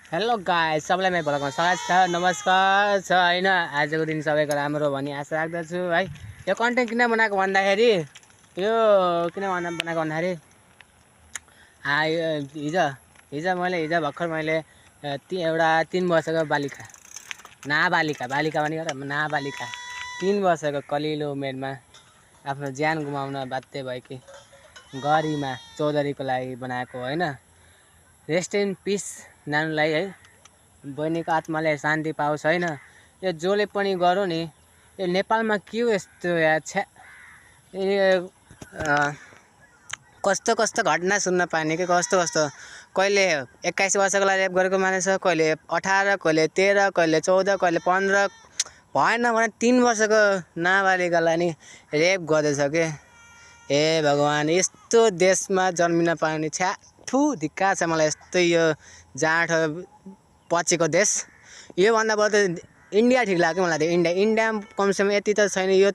Hello guys, सबैलाई मेरो भलाको स्वागत छ। नमस्कार छ हैन। आजको दिन सबैको राम्रो भनी आशा राख्दछु है। यो कन्टेन्ट किन बनाएको भन्दाखेरि हिजो भर्खर मैले एउटा 3 वर्षको नाबालिका पनि गर नाबालिका 3 वर्षको कलिलो उमेरमा आफ्नो ज्यान गुमाउन बाध्य भएकी गरिमा चौधरीको लागि बनाएको हैन। रेस्ट इन पिस नानुलाई है। बहिनीको आत्माले शान्ति पाओस् हैन। यो जसले पनि गरौँ नि, यो नेपालमा के हो यस्तो या छ्या, कस्तो कस्तो घटना सुन्न पाइने कि कस्तो कहिले 21 वर्षकोलाई रेप गरेको मानिस, कहिले 18, कहिले 13, कहिले 14, कहिले 15, भएन भने 3 वर्षको नाबालिकालाई नि रेप गर्दैछ के। हे भगवान्, यस्तो देशमा जन्मिन पाउने छ्या थु धिक्कार छ मलाई। यस्तो यो जाँड पचेको देश, योभन्दा बरु इन्डिया ठिक लाग्यो मलाई। त इन्डिया कमसेकम यति त छैन। यो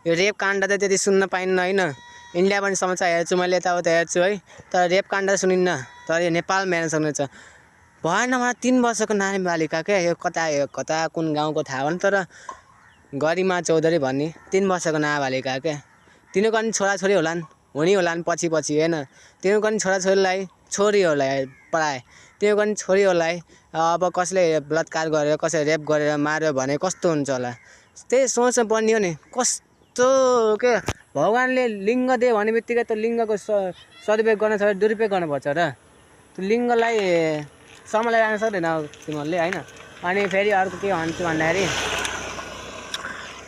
रेप काण्ड त त्यति सुन्न पाइन्न हैन। इन्डिया पनि समाचार हेर्छु मैले, यताउता हेर्छु है, तर रेप काण्ड सुनिन्न। तर यो नेपालमा हेर्न सक्नुहुन्छ। भएन मलाई 3 वर्षको नानी बालिका क्या। यो कता कुन गाउँको थाहा भएन, तर गरिमा चौधरी भन्ने 3 वर्षको नाबालिका क्या। तिनीहरूको पनि छोराछोरी होलान् पछि हैन। तिनीहरूको पनि छोरीहरूलाई पढाए, तिनीहरूको पनि छोरीहरूलाई अब कसले बलात्कार गरेर, कसले रेप गरेर मार्यो भने कस्तो हुन्छ होला, त्यही सोच्नु पर्ने हो नि। कस्तो के भगवान्ले लिङ्ग दिए भने बित्तिकै त लिङ्गको सदुपयोग गर्न सक्छ, दुरुपयोग गर्नुपर्छ र। त्यो लिङ्गलाई सम्हालेर राख्न सक्दैन तिमीहरूले हैन। अनि फेरि अर्को के भन्छु भन्दाखेरि,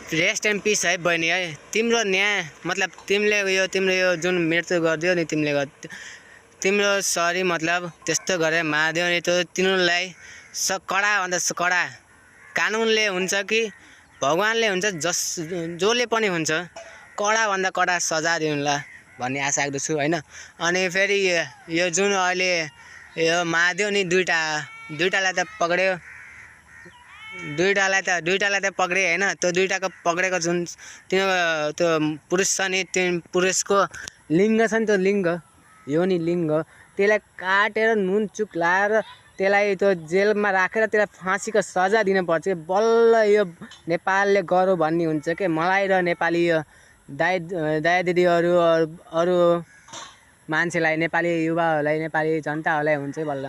रेस्ट एन्ड पिस है बहिनी है। तिम्रो न्याय मतलब तिम्रो यो जुन मृत्यु गरिदियो नि, तिम्रो सरी मतलब त्यस्तो गरेर मारिदियो नि, त्यो तिनीहरूलाई कडाभन्दा कडा कानुनले हुन्छ कि भगवान्ले हुन्छ, जसले पनि हुन्छ, कडाभन्दा कडा सजाय दिनुला भन्ने आशा राख्दछु हैन। अनि फेरि यो जुन अहिले यो मारिदियो नि, दुईटालाई त पक्रियो, दुईटालाई त पक्रियो हैन। त्यो दुईटाको पक्रेको जुन त्यो पुरुष छ नि, त्यो पुरुषको लिङ्ग छ नि, त्यो लिङ्ग यो नि लिङ्ग, त्यसलाई काटेर नुन चुक लाएर त्यसलाई त्यो जेलमा राखेर त्यसलाई फाँसीको सजाय दिनुपर्छ कि बल्ल यो नेपालले गरौँ भन्ने हुन्छ कि। मलाई र नेपाली दाइ दिदीहरू अरू मान्छेलाई, नेपाली युवाहरूलाई, नेपाली जनताहरूलाई हुन्छ कि बल्ल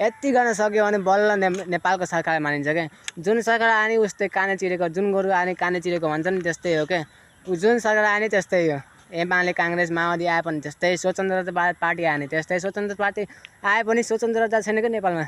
यति गर्न सक्यो भने बल्ल नेपालको सरकार मानिन्छ क्या। जुन सरकार आने उस्तै काने चिरेको, जुन गोरु आने काने चिरेको भन्छ नि, त्यस्तै हो क्या। जुन सरकार आने त्यस्तै हो। एमाले काङ्ग्रेस माओवादी आए पनि त्यस्तै, स्वतन्त्र पार्टी आए नि त्यस्तै। स्वतन्त्र पार्टी आए पनि स्वतन्त्रता छैन क्या नेपालमा।